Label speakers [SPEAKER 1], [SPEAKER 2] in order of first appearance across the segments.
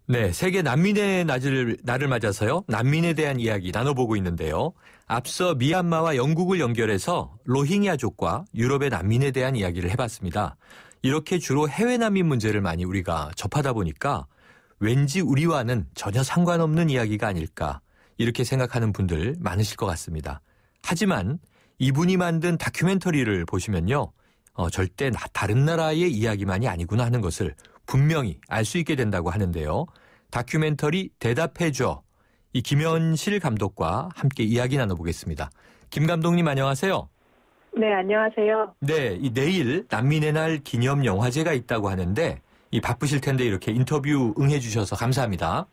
[SPEAKER 1] 네, 세계 난민의 날을 맞아서요. 난민에 대한 이야기 나눠보고 있는데요. 앞서 미얀마와 영국을 연결해서 로힝야족과 유럽의 난민에 대한 이야기를 해봤습니다. 이렇게 주로 해외 난민 문제를 많이 우리가 접하다 보니까 왠지 우리와는 전혀 상관없는 이야기가 아닐까 이렇게 생각하는 분들 많으실 것 같습니다. 하지만 이분이 만든 다큐멘터리를 보시면요. 절대 다른 나라의 이야기만이 아니구나 하는 것을 분명히 알 수 있게 된다고 하는데요. 다큐멘터리 대답해줘. 이 김현실 감독과 함께 이야기 나눠보겠습니다. 김 감독님 안녕하세요.
[SPEAKER 2] 네, 안녕하세요.
[SPEAKER 1] 네, 내일 난민의 날 기념 영화제가 있다고 하는데 바쁘실 텐데 이렇게 인터뷰 응해주셔서 감사합니다.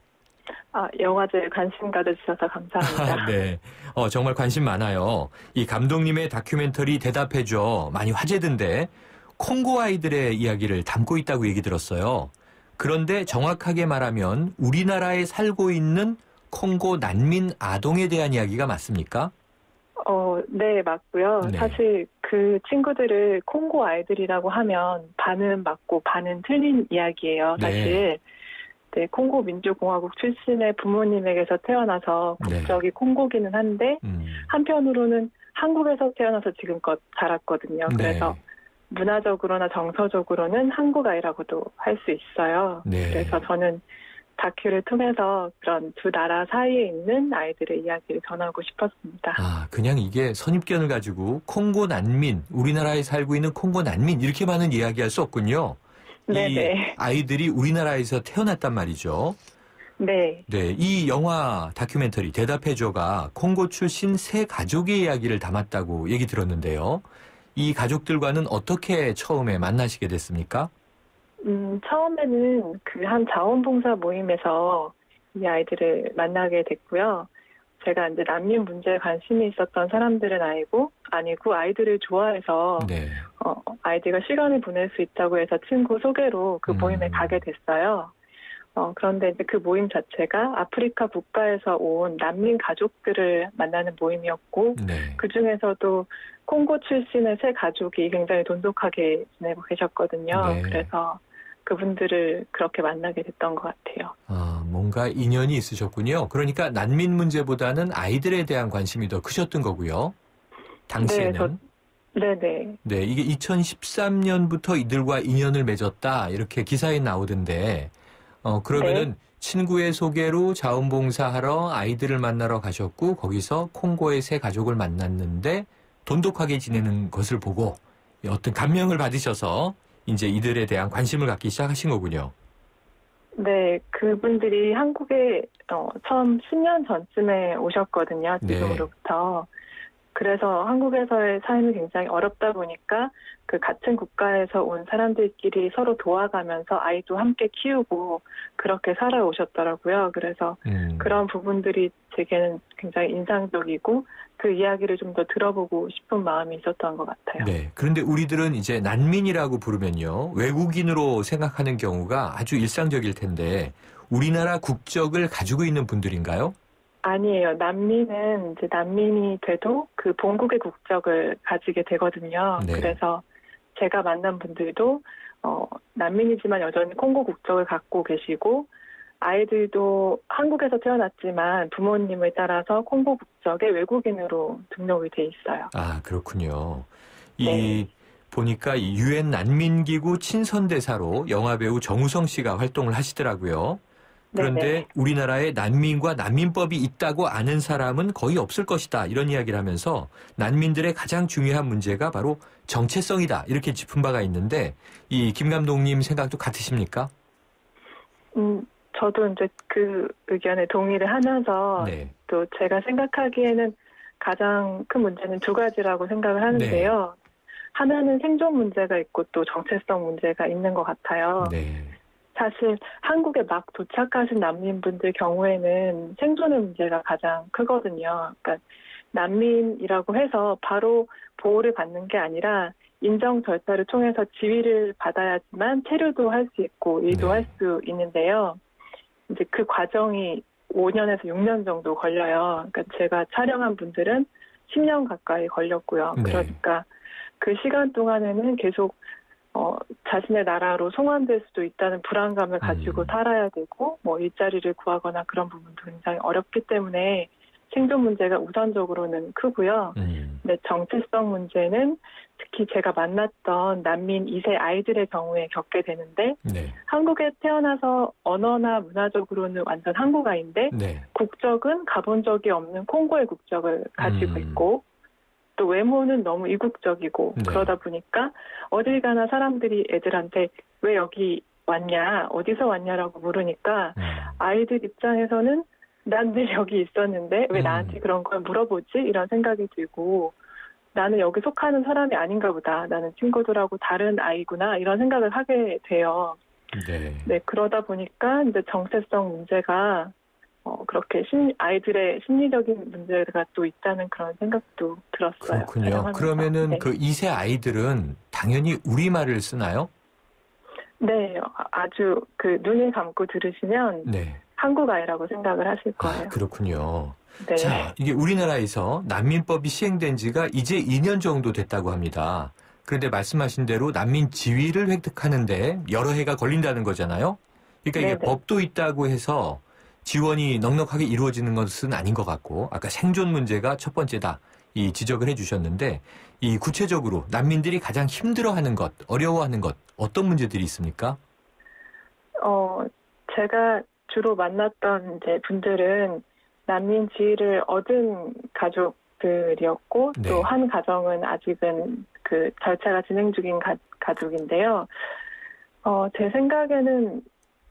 [SPEAKER 2] 영화제에 관심 가져주셔서 감사합니다.
[SPEAKER 1] 네, 정말 관심 많아요. 이 감독님의 다큐멘터리 대답해줘 많이 화제던데 콩고 아이들의 이야기를 담고 있다고 얘기 들었어요. 그런데 정확하게 말하면 우리나라에 살고 있는 콩고 난민 아동에 대한 이야기가 맞습니까?
[SPEAKER 2] 네, 맞고요.
[SPEAKER 1] 네.
[SPEAKER 2] 사실 그 친구들을 콩고 아이들이라고 하면 반은 맞고 반은 틀린 이야기예요. 사실. 네, 콩고 민주공화국 출신의 부모님에게서 태어나서 국적이 콩고기는 한데 한편으로는 한국에서 태어나서 지금껏 자랐거든요.
[SPEAKER 1] 네.
[SPEAKER 2] 그래서 문화적으로나 정서적으로는 한국 아이라고도 할 수 있어요.
[SPEAKER 1] 네.
[SPEAKER 2] 그래서 저는 다큐를 통해서 그런 두 나라 사이에 있는 아이들의 이야기를 전하고 싶었습니다.
[SPEAKER 1] 그냥 이게 선입견을 가지고 콩고 난민, 우리나라에 살고 있는 콩고 난민 이렇게만은 이야기할 수 없군요.
[SPEAKER 2] 네네.
[SPEAKER 1] 이 아이들이 우리나라에서 태어났단 말이죠.
[SPEAKER 2] 네.
[SPEAKER 1] 네, 이 영화 다큐멘터리 대답해줘가 콩고 출신 세 가족의 이야기를 담았다고 얘기 들었는데요. 이 가족들과는 어떻게 처음에 만나시게 됐습니까?
[SPEAKER 2] 처음에는 그 한 자원봉사 모임에서 이 아이들을 만나게 됐고요. 제가 이제 난민 문제에 관심이 있었던 사람들은 아니고 아이들을 좋아해서
[SPEAKER 1] 네.
[SPEAKER 2] 아이들과 시간을 보낼 수 있다고 해서 친구 소개로 그 모임에 가게 됐어요. 그런데 이제 그 모임 자체가 아프리카 국가에서 온 난민 가족들을 만나는 모임이었고,
[SPEAKER 1] 네.
[SPEAKER 2] 그 중에서도 콩고 출신의 세 가족이 굉장히 돈독하게 지내고 계셨거든요.
[SPEAKER 1] 네.
[SPEAKER 2] 그래서 그분들을 그렇게 만나게 됐던 것 같아요.
[SPEAKER 1] 뭔가 인연이 있으셨군요. 그러니까 난민 문제보다는 아이들에 대한 관심이 더 크셨던 거고요. 당시에는.
[SPEAKER 2] 네네.
[SPEAKER 1] 네, 이게 2013년부터 이들과 인연을 맺었다 이렇게 기사에 나오던데 그러면은
[SPEAKER 2] 네.
[SPEAKER 1] 친구의 소개로 자원봉사하러 아이들을 만나러 가셨고 거기서 콩고의 세 가족을 만났는데 돈독하게 지내는 것을 보고 어떤 감명을 받으셔서 이제 이들에 대한 관심을 갖기 시작하신 거군요.
[SPEAKER 2] 네, 그분들이 한국에 처음 10년 전쯤에 오셨거든요. 지금으로부터. 그래서 한국에서의 삶이 굉장히 어렵다 보니까 그 같은 국가에서 온 사람들끼리 서로 도와가면서 아이도 함께 키우고 그렇게 살아오셨더라고요. 그래서 그런 부분들이 제게는 굉장히 인상적이고 그 이야기를 좀 더 들어보고 싶은 마음이 있었던 것 같아요.
[SPEAKER 1] 네. 그런데 우리들은 이제 난민이라고 부르면요. 외국인으로 생각하는 경우가 아주 일상적일 텐데 우리나라 국적을 가지고 있는 분들인가요?
[SPEAKER 2] 아니에요. 난민은 이제 난민이 돼도 그 본국의 국적을 가지게 되거든요.
[SPEAKER 1] 네.
[SPEAKER 2] 그래서 제가 만난 분들도 난민이지만 여전히 콩고 국적을 갖고 계시고 아이들도 한국에서 태어났지만 부모님을 따라서 콩고 국적의 외국인으로 등록이 돼 있어요.
[SPEAKER 1] 그렇군요.
[SPEAKER 2] 네.
[SPEAKER 1] 보니까 이 유엔 난민기구 친선대사로 영화배우 정우성 씨가 활동을 하시더라고요. 그런데
[SPEAKER 2] 네네.
[SPEAKER 1] 우리나라에 난민과 난민법이 있다고 아는 사람은 거의 없을 것이다. 이런 이야기를 하면서 난민들의 가장 중요한 문제가 바로 정체성이다. 이렇게 짚은 바가 있는데 이 김 감독님 생각도 같으십니까?
[SPEAKER 2] 저도 이제 그 의견에 동의를 하면서 또 제가 생각하기에는 가장 큰 문제는 두 가지라고 생각을 하는데요. 하나는 생존 문제가 있고 또 정체성 문제가 있는 것 같아요.
[SPEAKER 1] 네.
[SPEAKER 2] 사실 한국에 막 도착하신 난민분들 경우에는 생존의 문제가 가장 크거든요. 그러니까 난민이라고 해서 바로 보호를 받는 게 아니라 인정 절차를 통해서 지위를 받아야지만 체류도 할 수 있고 일도 할 수 있는데요. 이제 그 과정이 5년에서 6년 정도 걸려요. 그러니까 제가 촬영한 분들은 10년 가까이 걸렸고요. 그러니까 그 시간 동안에는 계속 자신의 나라로 송환될 수도 있다는 불안감을 가지고 살아야 되고 뭐 일자리를 구하거나 그런 부분도 굉장히 어렵기 때문에 생존 문제가 우선적으로는 크고요. 근데 정체성 문제는 특히 제가 만났던 난민 2세 아이들의 경우에 겪게 되는데
[SPEAKER 1] 네.
[SPEAKER 2] 한국에 태어나서 언어나 문화적으로는 완전 한국아인데
[SPEAKER 1] 네.
[SPEAKER 2] 국적은 가본 적이 없는 콩고의 국적을 가지고 있고 또 외모는 너무 이국적이고
[SPEAKER 1] 네.
[SPEAKER 2] 그러다 보니까 어딜 가나 사람들이 애들한테 왜 여기 왔냐, 어디서 왔냐라고 물으니까 아이들 입장에서는 난 늘 여기 있었는데 왜 나한테 그런 걸 물어보지? 이런 생각이 들고 나는 여기 속하는 사람이 아닌가 보다. 나는 친구들하고 다른 아이구나. 이런 생각을 하게 돼요.
[SPEAKER 1] 네.
[SPEAKER 2] 네, 그러다 보니까 이제 정체성 문제가 그렇게 아이들의 심리적인 문제가 또 있다는 그런 생각도 들었어요.
[SPEAKER 1] 그렇군요.
[SPEAKER 2] 촬영하면서.
[SPEAKER 1] 그러면은
[SPEAKER 2] 네.
[SPEAKER 1] 그 2세 아이들은 당연히 우리말을 쓰나요?
[SPEAKER 2] 네, 아주 그 눈을 감고 들으시면
[SPEAKER 1] 네.
[SPEAKER 2] 한국 아이라고 생각을 하실 거예요.
[SPEAKER 1] 그렇군요.
[SPEAKER 2] 네.
[SPEAKER 1] 자, 이게 우리나라에서 난민법이 시행된 지가 이제 2년 정도 됐다고 합니다. 그런데 말씀하신 대로 난민 지위를 획득하는데 여러 해가 걸린다는 거잖아요. 그러니까 이게
[SPEAKER 2] 네네.
[SPEAKER 1] 법도 있다고 해서 지원이 넉넉하게 이루어지는 것은 아닌 것 같고 아까 생존 문제가 첫 번째다. 이 지적을 해주셨는데 이 구체적으로 난민들이 가장 힘들어하는 것, 어려워하는 것 어떤 문제들이 있습니까?
[SPEAKER 2] 제가 주로 만났던 이제 분들은 난민 지위를 얻은 가족들이었고
[SPEAKER 1] 네.
[SPEAKER 2] 또 한 가정은 아직은 그 절차가 진행 중인 가족인데요. 제 생각에는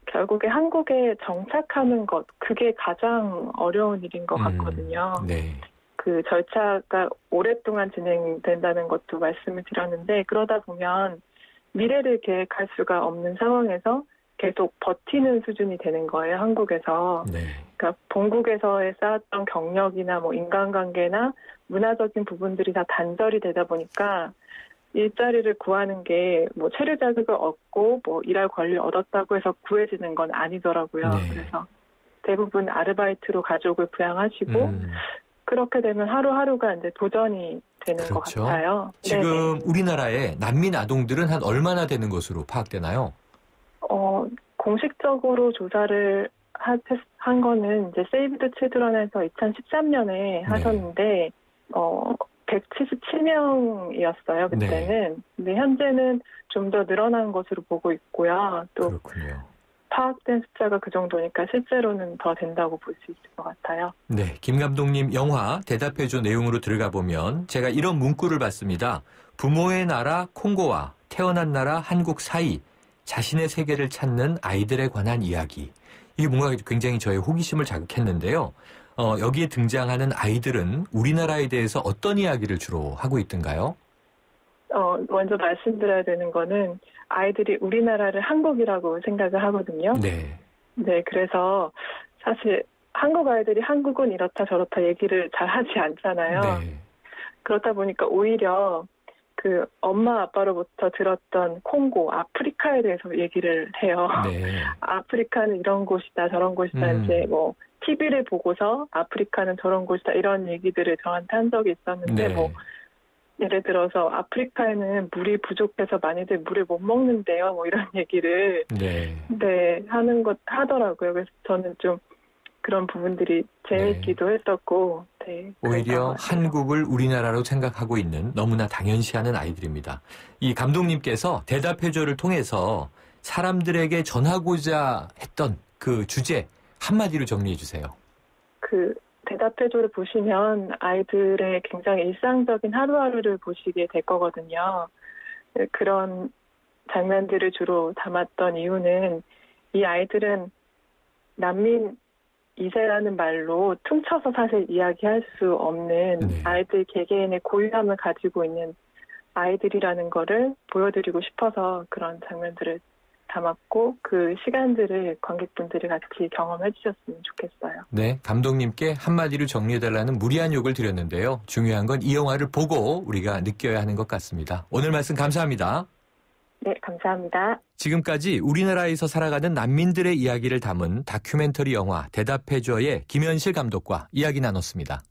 [SPEAKER 2] 결국에 한국에 정착하는 것, 그게 가장 어려운 일인 것 같거든요.
[SPEAKER 1] 네.
[SPEAKER 2] 그 절차가 오랫동안 진행된다는 것도 말씀을 드렸는데 그러다 보면 미래를 계획할 수가 없는 상황에서 계속 버티는 수준이 되는 거예요, 한국에서.
[SPEAKER 1] 네.
[SPEAKER 2] 그러니까 본국에서의 쌓았던 경력이나 뭐 인간관계나 문화적인 부분들이 다 단절이 되다 보니까 일자리를 구하는 게 뭐 체류 자격을 얻고 뭐 일할 권리를 얻었다고 해서 구해지는 건 아니더라고요.
[SPEAKER 1] 네.
[SPEAKER 2] 그래서 대부분 아르바이트로 가족을 부양하시고 그렇게 되면 하루하루가 이제 도전이 되는 것
[SPEAKER 1] 그렇죠.
[SPEAKER 2] 같아요.
[SPEAKER 1] 지금
[SPEAKER 2] 네네.
[SPEAKER 1] 우리나라에 난민 아동들은 한 얼마나 되는 것으로 파악되나요?
[SPEAKER 2] 공식적으로 조사를 한 거는 이제 세이브 더 칠드런에서 2013년에 하셨는데 177명이었어요, 그때는.
[SPEAKER 1] 네.
[SPEAKER 2] 근데 현재는 좀 더 늘어난 것으로 보고 있고요. 또
[SPEAKER 1] 그렇군요.
[SPEAKER 2] 파악된 숫자가 그 정도니까 실제로는 더 된다고 볼 수 있을 것 같아요.
[SPEAKER 1] 네, 김 감독님 영화 대답해줘 내용으로 들어가 보면 제가 이런 문구를 봤습니다. 부모의 나라 콩고와 태어난 나라 한국 사이 자신의 세계를 찾는 아이들에 관한 이야기. 이게 뭔가 굉장히 저의 호기심을 자극했는데요. 여기에 등장하는 아이들은 우리나라에 대해서 어떤 이야기를 주로 하고 있던가요?
[SPEAKER 2] 먼저 말씀드려야 되는 거는 아이들이 우리나라를 한국이라고 생각을 하거든요.
[SPEAKER 1] 네.
[SPEAKER 2] 네, 그래서 사실 한국 아이들이 한국은 이렇다 저렇다 얘기를 잘 하지 않잖아요.
[SPEAKER 1] 네.
[SPEAKER 2] 그렇다 보니까 오히려 그 엄마 아빠로부터 들었던 콩고, 아프리카에 대해서 얘기를 해요.
[SPEAKER 1] 네.
[SPEAKER 2] 아프리카는 이런 곳이다, 저런 곳이다, 이제 뭐 TV를 보고서 아프리카는 저런 곳이다 이런 얘기들을 저한테 한 적이 있었는데
[SPEAKER 1] 네.
[SPEAKER 2] 뭐 예를 들어서 아프리카에는 물이 부족해서 많이들 물을 못 먹는데요, 뭐 이런 얘기를
[SPEAKER 1] 네.
[SPEAKER 2] 하는 것 하더라고요. 그래서 저는 좀 그런 부분들이 재밌기도 했었고, 네.
[SPEAKER 1] 오히려
[SPEAKER 2] 그래서
[SPEAKER 1] 한국을 우리나라로 생각하고 있는 너무나 당연시하는 아이들입니다. 이 감독님께서 대답해줘를 통해서 사람들에게 전하고자 했던 그 주제 한마디로 정리해 주세요.
[SPEAKER 2] 그 대답해줘를 보시면 아이들의 굉장히 일상적인 하루하루를 보시게 될 거거든요. 그런 장면들을 주로 담았던 이유는 이 아이들은 난민 2세라는 말로 퉁쳐서 사실 이야기할 수 없는
[SPEAKER 1] 네.
[SPEAKER 2] 아이들 개개인의 고유함을 가지고 있는 아이들이라는 거를 보여드리고 싶어서 그런 장면들을 담았고 그 시간들을 관객분들이 같이 경험해 주셨으면 좋겠어요.
[SPEAKER 1] 네, 감독님께 한마디로 정리해달라는 무리한 요구를 드렸는데요. 중요한 건 이 영화를 보고 우리가 느껴야 하는 것 같습니다. 오늘 말씀 감사합니다.
[SPEAKER 2] 네, 감사합니다.
[SPEAKER 1] 지금까지 우리나라에서 살아가는 난민들의 이야기를 담은 다큐멘터리 영화 대답해줘의 김현실 감독과 이야기 나눴습니다.